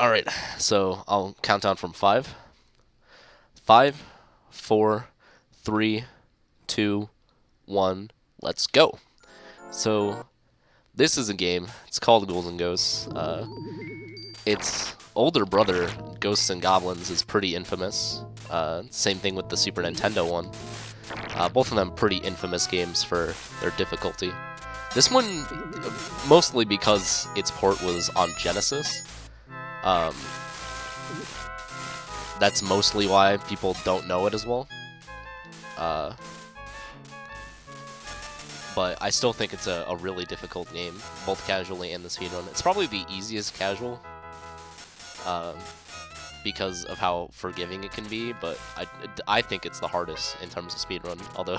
Alright, so I'll count down from 5. 5, 4, 3, 2, 1, let's go. So, this is a game. It's called Ghouls and Ghosts. Its older brother, Ghosts and Goblins, is pretty infamous. Same thing with the Super Nintendo one. Both of them pretty infamous games for their difficulty. This one, mostly because its port was on Genesis. That's mostly why people don't know it as well. But I still think it's a really difficult game, both casually and the speedrun. It's probably the easiest casual, because of how forgiving it can be, but I think it's the hardest in terms of speedrun, although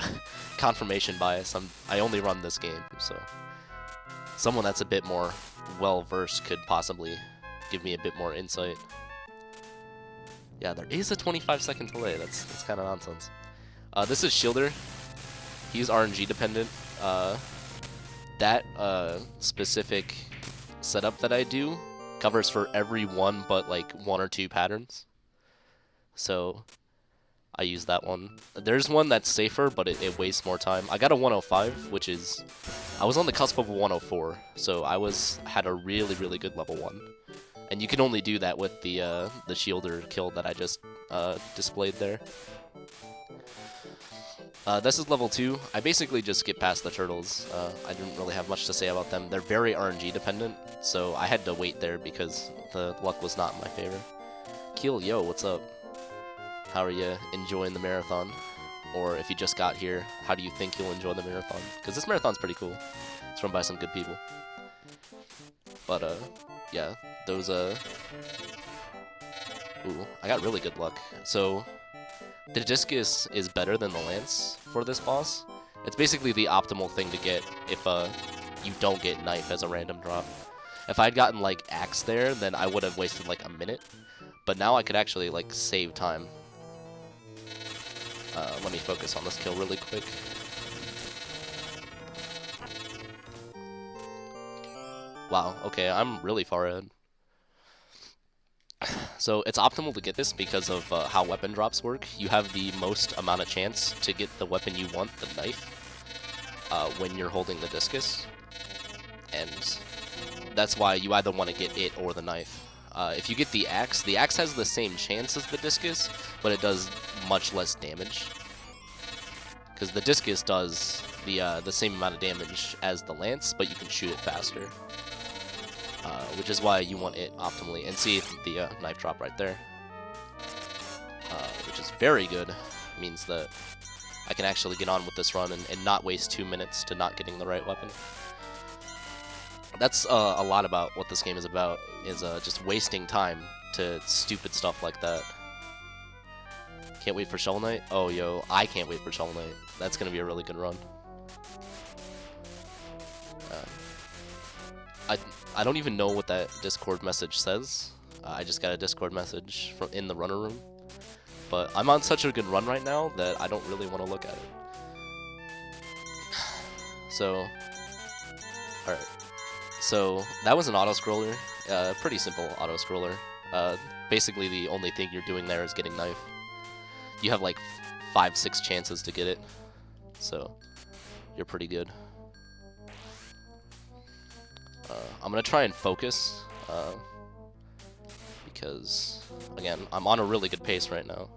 confirmation bias, I only run this game, so someone that's a bit more well-versed could possibly give me a bit more insight. Yeah, there is a 25-second delay, that's kind of nonsense. This is Shielder. He's RNG dependent. That specific setup that I do covers for every one but like 1 or 2 patterns. So I use that one. There's one that's safer, but it wastes more time. I got a 105, which is... I was on the cusp of a 104, so I had a really good level 1. And you can only do that with the Shielder kill that I just displayed there. This is level 2. I basically just skipped past the turtles. I didn't really have much to say about them. They're very RNG dependent, so I had to wait there because the luck was not in my favor. Keel, yo, what's up? How are you enjoying the marathon? Or if you just got here, how do you think you'll enjoy the marathon? Because this marathon's pretty cool. It's run by some good people. But, yeah, those, Ooh, I got really good luck. So... the Discus is better than the Lance for this boss. It's basically the optimal thing to get if you don't get Knife as a random drop. If I'd gotten like Axe there, then I would have wasted like a minute. But now I could actually like save time. Let me focus on this kill really quick. Wow, okay, I'm really far ahead. So it's optimal to get this because of how weapon drops work. You have the most amount of chance to get the weapon you want, the Knife, when you're holding the Discus. And that's why you either want to get it or the Knife. If you get the Axe has the same chance as the Discus, but it does much less damage. Because the Discus does the same amount of damage as the Lance, but you can shoot it faster. Which is why you want it optimally. And see the Knife drop right there. Which is very good. It means that I can actually get on with this run and not waste 2 minutes to not getting the right weapon. That's a lot about what this game is about, is just wasting time to stupid stuff like that. Can't wait for Shovel Knight? Oh, yo, I can't wait for Shovel Knight. That's going to be a really good run. I don't even know what that Discord message says. I just got a Discord message from in the runner room. But I'm on such a good run right now that I don't really want to look at it. So, alright. So, that was an auto-scroller. Pretty simple auto-scroller. Basically the only thing you're doing there is getting Knife. You have like 5-6 chances to get it. So, you're pretty good. I'm going to try and focus, because, again, I'm on a really good pace right now.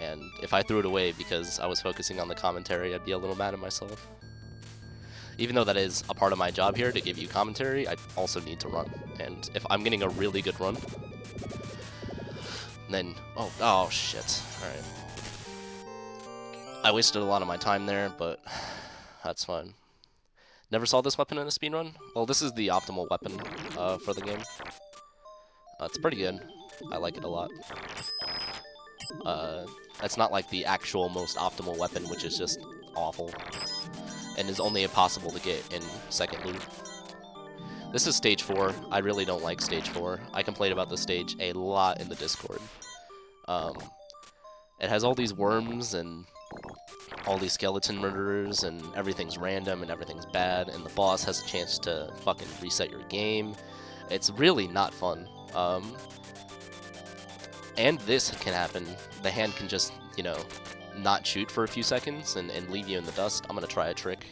And if I threw it away because I was focusing on the commentary, I'd be a little mad at myself. Even though that is a part of my job here, to give you commentary, I also need to run. And if I'm getting a really good run, then... Oh shit. Alright. I wasted a lot of my time there, but that's fine. Never saw this weapon in a speedrun? Well, this is the optimal weapon for the game. It's pretty good. I like it a lot. It's not like the actual most optimal weapon, which is just awful. And is only impossible to get in second loot. This is stage 4. I really don't like stage 4. I complain about this stage a lot in the Discord. It has all these worms and all these skeleton murderers, and everything's random and everything's bad, and the boss has a chance to fucking reset your game. It's really not fun. And this can happen. The hand can just, you know, not shoot for a few seconds and leave you in the dust. I'm gonna try a trick.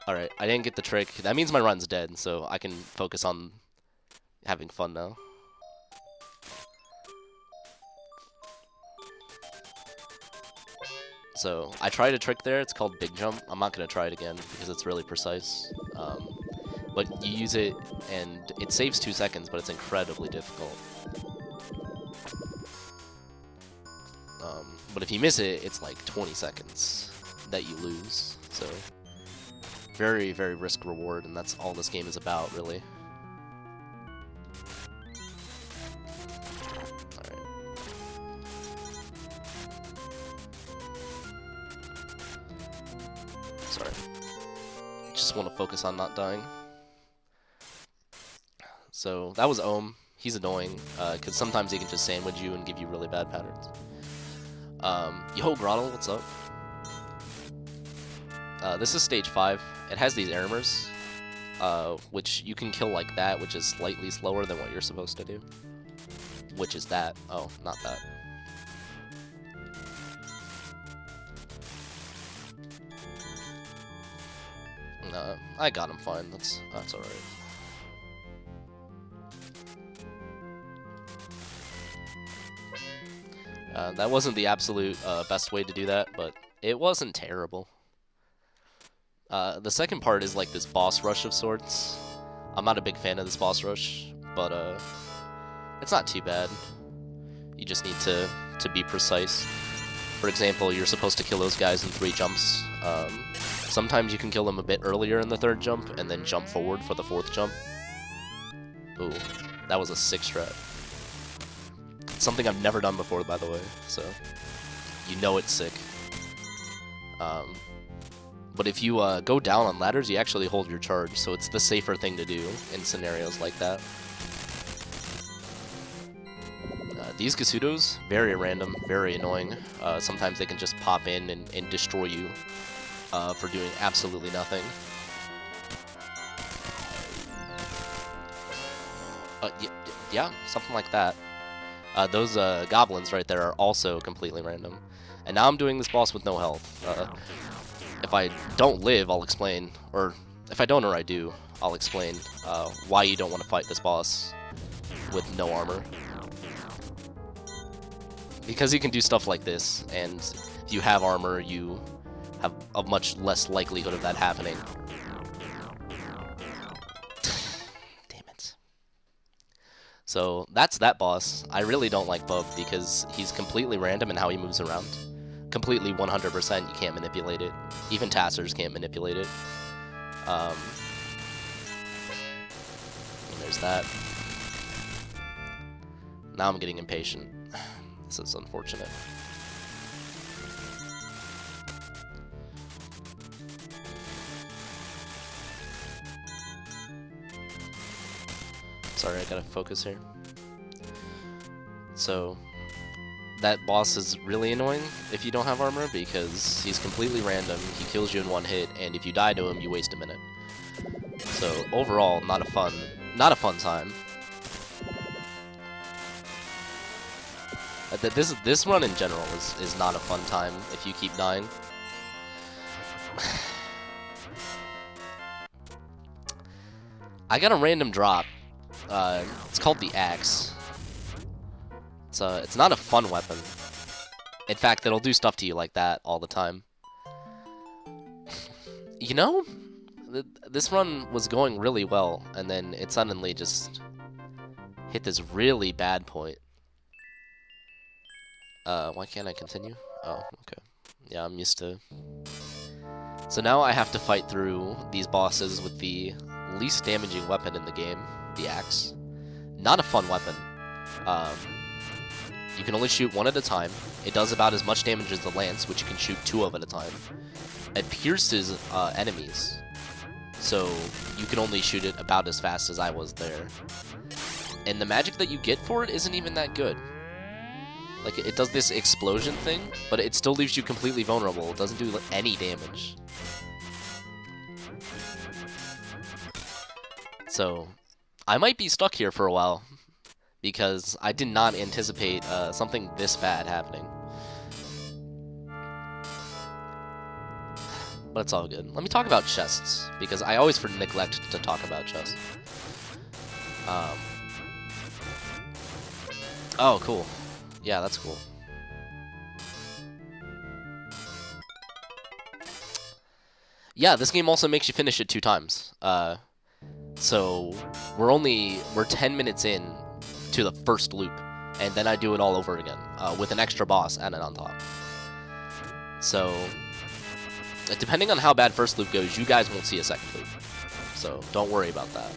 Alright, I didn't get the trick. That means my run's dead, so I can focus on having fun now. So, I tried a trick there, it's called Big Jump. I'm not gonna try it again, because it's really precise. But you use it, and it saves 2 seconds, but it's incredibly difficult. But if you miss it, it's like 20 seconds that you lose. So, very, very risk-reward, and that's all this game is about, really. Alright. Sorry. Just want to focus on not dying. So, that was Ohm. He's annoying, because sometimes he can just sandwich you and give you really bad patterns. Yo, Grottle, what's up? This is stage 5. It has these armors, which you can kill like that, which is slightly slower than what you're supposed to do. Which is that. Oh, not that. I got him fine. That's alright. That wasn't the absolute best way to do that, but it wasn't terrible. The second part is like this boss rush of sorts. I'm not a big fan of this boss rush, but it's not too bad. You just need to be precise. For example, you're supposed to kill those guys in 3 jumps. Sometimes you can kill them a bit earlier in the 3rd jump, and then jump forward for the 4th jump. Ooh, that was a 6 strat. Something I've never done before, by the way, so you know it's sick. But if you go down on ladders, you actually hold your charge, so it's the safer thing to do in scenarios like that. These Gasudos, very random, very annoying. Sometimes they can just pop in and destroy you for doing absolutely nothing. Yeah, something like that. Those goblins right there are also completely random. And now I'm doing this boss with no health. If I don't live, I'll explain. Or if I don't or I do, I'll explain why you don't want to fight this boss with no armor. Because you can do stuff like this, and if you have armor, you have a much less likelihood of that happening. So that's that boss. I really don't like Bub because he's completely random in how he moves around. Completely 100%, you can't manipulate it. Even Tassers can't manipulate it. And there's that. Now I'm getting impatient. This is unfortunate. Sorry, I gotta focus here. So, that boss is really annoying if you don't have armor because he's completely random, he kills you in 1 hit, and if you die to him, you waste a minute. So, overall, not a fun time. This run in general is not a fun time if you keep dying. I got a random drop. It's called the axe. It's not a fun weapon. In fact, it'll do stuff to you like that all the time. You know, this run was going really well, and then it suddenly just hit this really bad point. Why can't I continue? Oh, okay. Yeah, I'm used to... So now I have to fight through these bosses with the least damaging weapon in the game, the axe. Not a fun weapon. You can only shoot 1 at a time. It does about as much damage as the lance, which you can shoot 2 of at a time. It pierces enemies, so you can only shoot it about as fast as I was there. And the magic that you get for it isn't even that good. Like, it does this explosion thing, but it still leaves you completely vulnerable. It doesn't do any damage. So, I might be stuck here for a while. because I did not anticipate something this bad happening. But it's all good. Let me talk about chests, because I always neglect to talk about chests. Oh, cool. Yeah, that's cool. Yeah, this game also makes you finish it 2 times. So we're 10 minutes in to the first loop, and then I do it all over again with an extra boss added on top. So depending on how bad first loop goes, you guys won't see a second loop. So don't worry about that,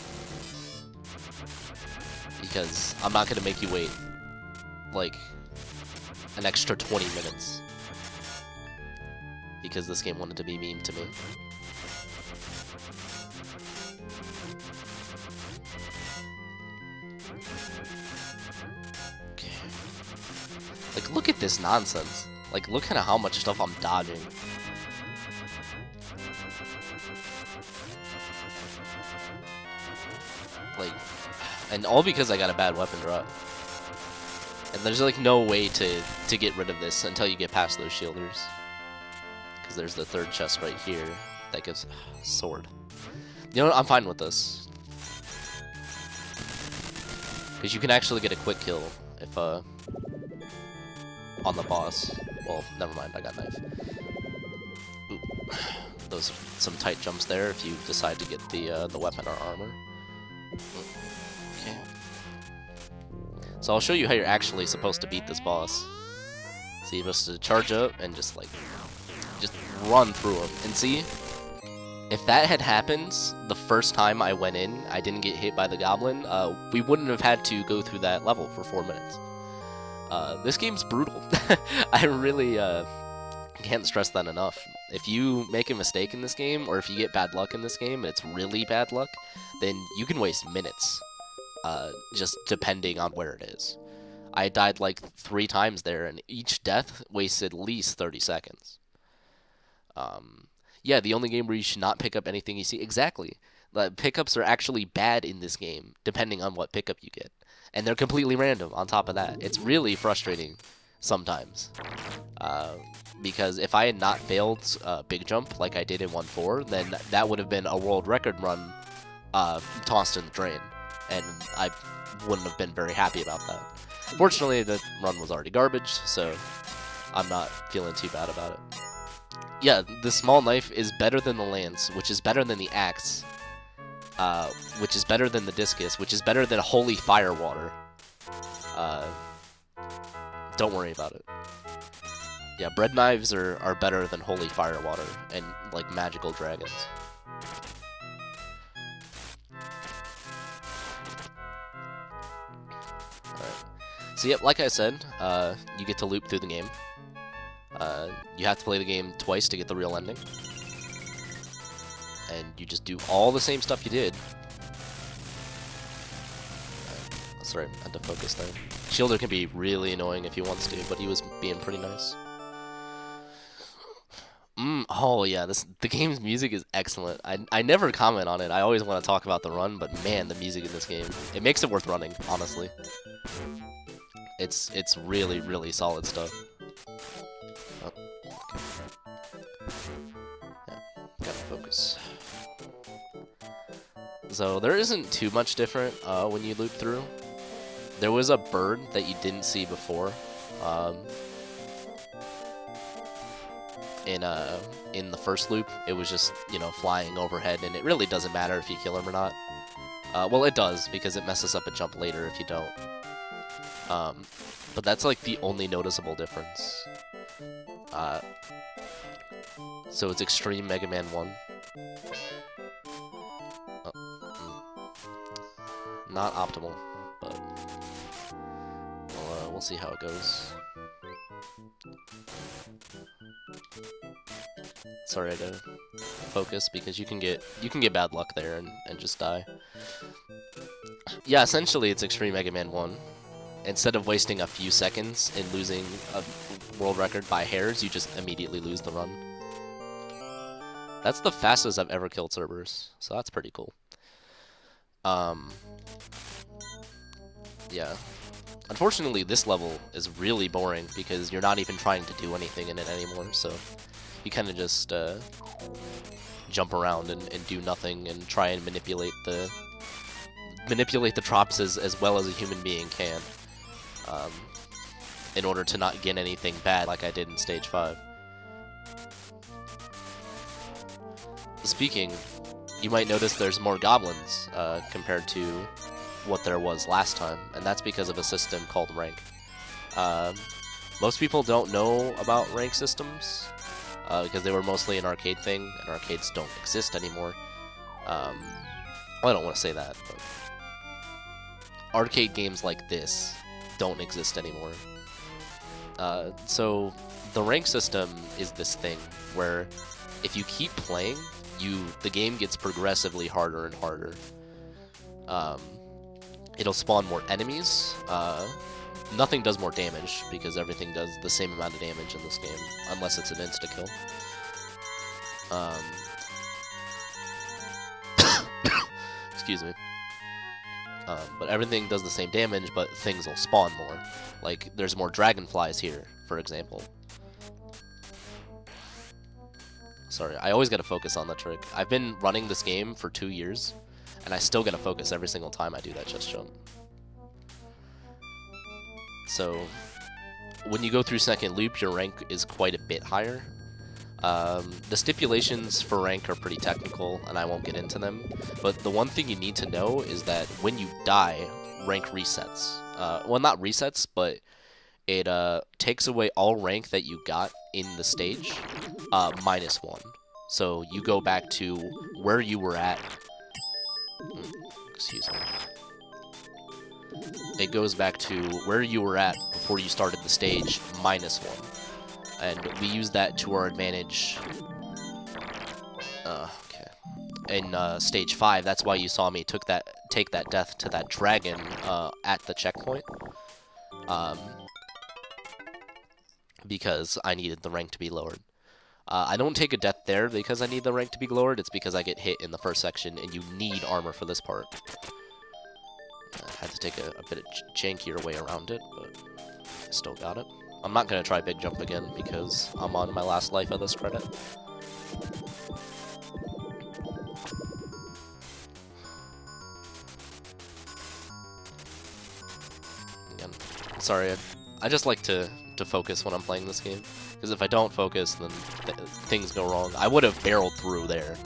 because I'm not gonna make you wait like an extra 20 minutes because this game wanted to be mean to me. Okay. Like, look at this nonsense. Like, look at how much stuff I'm dodging. Like, and all because I got a bad weapon drop. And there's like no way to get rid of this until you get past those shielders. Because there's the third chest right here that gives sword. You know what? I'm fine with this. Because you can actually get a quick kill if on the boss. Well, never mind, I got knife. Ooh. Those are some tight jumps there if you decide to get the weapon or armor. Okay. So I'll show you how you're actually supposed to beat this boss. So you're supposed to charge up and just run through him. And see, if that had happened the first time I went in, I didn't get hit by the goblin, we wouldn't have had to go through that level for 4 minutes. This game's brutal. I really can't stress that enough. If you make a mistake in this game, or if you get bad luck in this game, and it's really bad luck, then you can waste minutes, just depending on where it is. I died like 3 times there, and each death wasted at least 30 seconds. Yeah, the only game where you should not pick up anything you see. Exactly. The pickups are actually bad in this game, depending on what pickup you get. And they're completely random on top of that. It's really frustrating sometimes. Because if I had not failed Big Jump like I did in 1.4, then that would have been a world record run tossed in the drain. And I wouldn't have been very happy about that. Fortunately, the run was already garbage, so I'm not feeling too bad about it. Yeah, the small knife is better than the lance, which is better than the axe, which is better than the discus, which is better than holy fire water. Don't worry about it. Yeah, bread knives are better than holy fire water and like magical dragons. Alright. So yep, like I said, you get to loop through the game. You have to play the game twice to get the real ending. And you just do all the same stuff you did. Sorry, I had to focus there. Shielder can be really annoying if he wants to, but he was being pretty nice. Oh yeah, the game's music is excellent. I never comment on it. I always want to talk about the run, but man, the music in this game, it makes it worth running, honestly. It's really, really solid stuff. Oh, okay. Yeah, gotta focus. So there isn't too much different when you loop through. There was a bird that you didn't see before. In the first loop, it was just, you know, flying overhead, and it really doesn't matter if you kill him or not. Well, it does, because it messes up a jump later if you don't. But that's like the only noticeable difference. So it's Extreme Mega Man 1. Not optimal, but we'll see how it goes. Sorry, I had to focus because you can get bad luck there and just die. Yeah, essentially it's Extreme Mega Man 1. Instead of wasting a few seconds and losing a world record by hairs, you just immediately lose the run. That's the fastest I've ever killed Cerberus, so that's pretty cool. Yeah. Unfortunately, this level is really boring because you're not even trying to do anything in it anymore, so you kind of just jump around and do nothing and try and manipulate the drops as well as a human being can, in order to not get anything bad like I did in Stage 5. Speaking, you might notice there's more goblins compared to what there was last time, and that's because of a system called rank. Most people don't know about rank systems because they were mostly an arcade thing, and arcades don't exist anymore. Well, I don't want to say that, but arcade games like this don't exist anymore. So the rank system is this thing where if you keep playing, the game gets progressively harder and harder. It'll spawn more enemies. Nothing does more damage because everything does the same amount of damage in this game, unless it's an insta-kill. Excuse me. But everything does the same damage, but things will spawn more. Like, there's more dragonflies here, for example. Sorry, I always gotta focus on that trick. I've been running this game for 2 years, and I still gotta focus every single time I do that chest jump. So, when you go through second loop, your rank is quite a bit higher. The stipulations for rank are pretty technical, and I won't get into them, but the one thing you need to know is that when you die, rank resets. Well, not resets, but it takes away all rank that you got in the stage, -1. So you go back to where you were at. Excuse me. It goes back to where you were at before you started the stage, -1. And we use that to our advantage. Okay. In Stage 5, that's why you saw me take that death to that dragon at the checkpoint. Because I needed the rank to be lowered. I don't take a death there because I need the rank to be lowered, it's because I get hit in the first section, and you need armor for this part. I had to take a bit of jankier way around it, but I still got it. I'm not going to try big jump again because I'm on my last life of this credit. Again, sorry, I just like to focus when I'm playing this game, because if I don't focus, then things go wrong. I would have barreled through there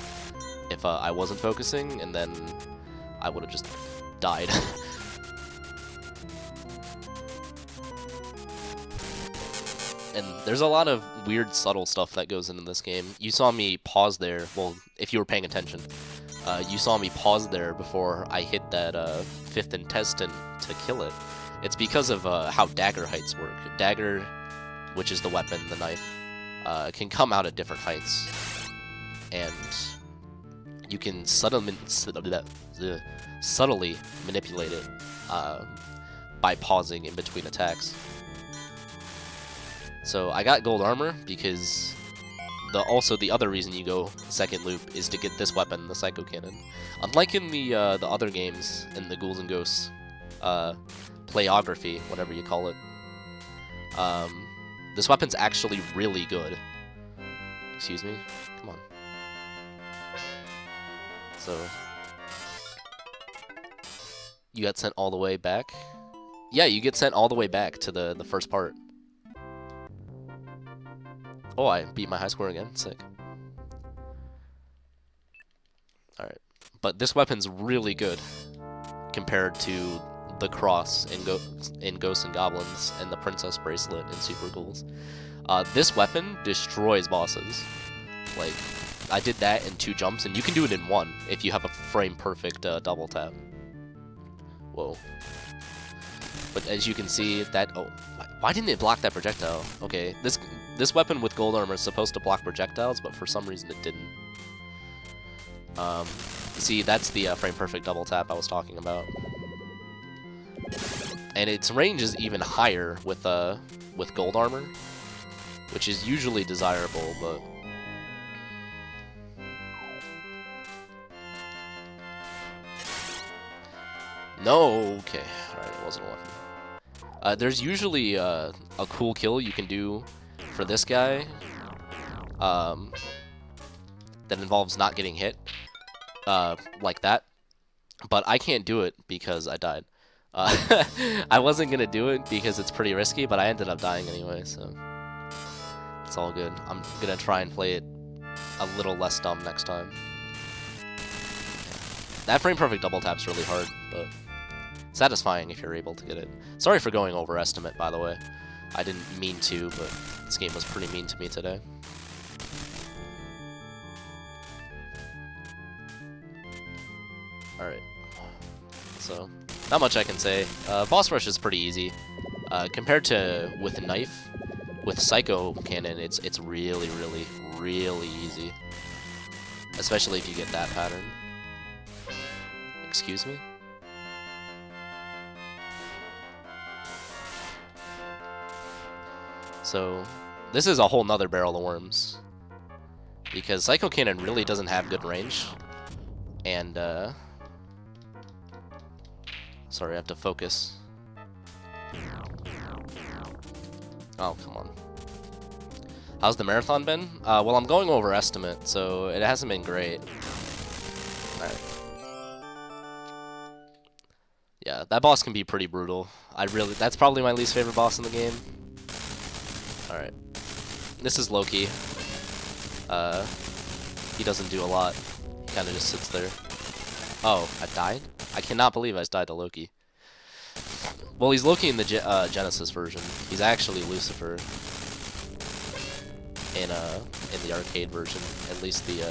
if I wasn't focusing, and then I would have just died. And there's a lot of weird, subtle stuff that goes into this game. You saw me pause there. Well, if you were paying attention, you saw me pause there before I hit that 5th intestine to kill it. It's because of how dagger heights work. Dagger, which is the weapon, the knife, can come out at different heights. And you can subtly manipulate it by pausing in between attacks. So I got gold armor because also the other reason you go second loop is to get this weapon, the Psycho Cannon. Unlike in the other games, in the Ghouls and Ghosts playography, whatever you call it, this weapon's actually really good. Excuse me? Come on. So, you got sent all the way back? Yeah, you get sent all the way back to the first part. Oh, I beat my high score again. Sick. Alright. But this weapon's really good compared to the cross in Ghosts and Goblins and the Princess Bracelet in Super Ghouls. This weapon destroys bosses. Like, I did that in 2 jumps, and you can do it in 1 if you have a frame-perfect double tap. Whoa. But as you can see, that... Oh, why didn't it block that projectile? Okay, this weapon with gold armor is supposed to block projectiles, but for some reason it didn't. See, that's the frame-perfect double tap I was talking about. And its range is even higher with gold armor, which is usually desirable, but... No, okay. Alright, it wasn't a weapon. There's usually a cool kill you can do for this guy that involves not getting hit, like that. But I can't do it because I died. I wasn't gonna do it because it's pretty risky, but I ended up dying anyway, so it's all good. I'm gonna try and play it a little less dumb next time. That frame perfect double tap's really hard, but satisfying if you're able to get it. Sorry for going over estimate, by the way. I didn't mean to, but this game was pretty mean to me today. Alright. So, not much I can say. Boss rush is pretty easy. Compared to with a knife, with Psycho Cannon, it's really, really, really easy. Especially if you get that pattern. Excuse me? So, this is a whole nother barrel of worms. Because Psycho Cannon really doesn't have good range. And, sorry, I have to focus. Oh, come on. How's the marathon been? Well, I'm going over estimate, so it hasn't been great. Alright. Yeah, that boss can be pretty brutal. That's probably my least favorite boss in the game. Alright. This is Loki. He doesn't do a lot. He kinda just sits there. Oh, I died? I cannot believe I died to Loki. Well, he's Loki in the Genesis version. He's actually Lucifer in the arcade version. At least the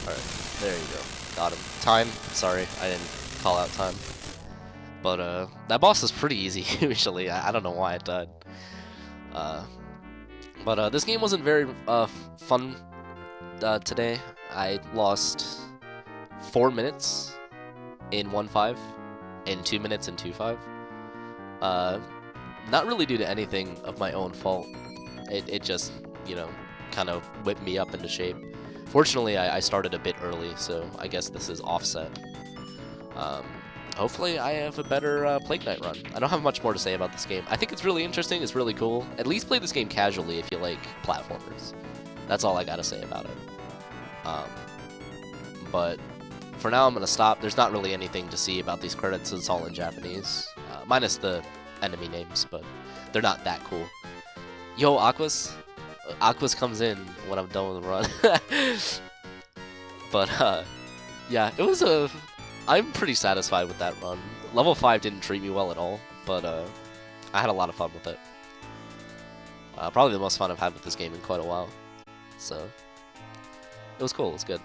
Alright, there you go. Got him. Time. Sorry, I didn't call out time. But that boss is pretty easy usually. I don't know why I died. But this game wasn't very fun today. I lost 4 minutes in 1.5 and 2 minutes in 2.5. Not really due to anything of my own fault. It just, you know, kind of whipped me up into shape. Fortunately, I started a bit early, so I guess this is offset. Hopefully I have a better Plague Knight run. I don't have much more to say about this game. I think it's really interesting, it's really cool. At least play this game casually if you like platformers. That's all I gotta say about it. But for now I'm gonna stop. There's not really anything to see about these credits, it's all in Japanese. Minus the enemy names, but they're not that cool. Yo, Aquas? Aquas comes in when I'm done with the run. But, yeah, it was I'm pretty satisfied with that run. Level 5 didn't treat me well at all, but I had a lot of fun with it. Probably the most fun I've had with this game in quite a while. So, it was cool, it was good.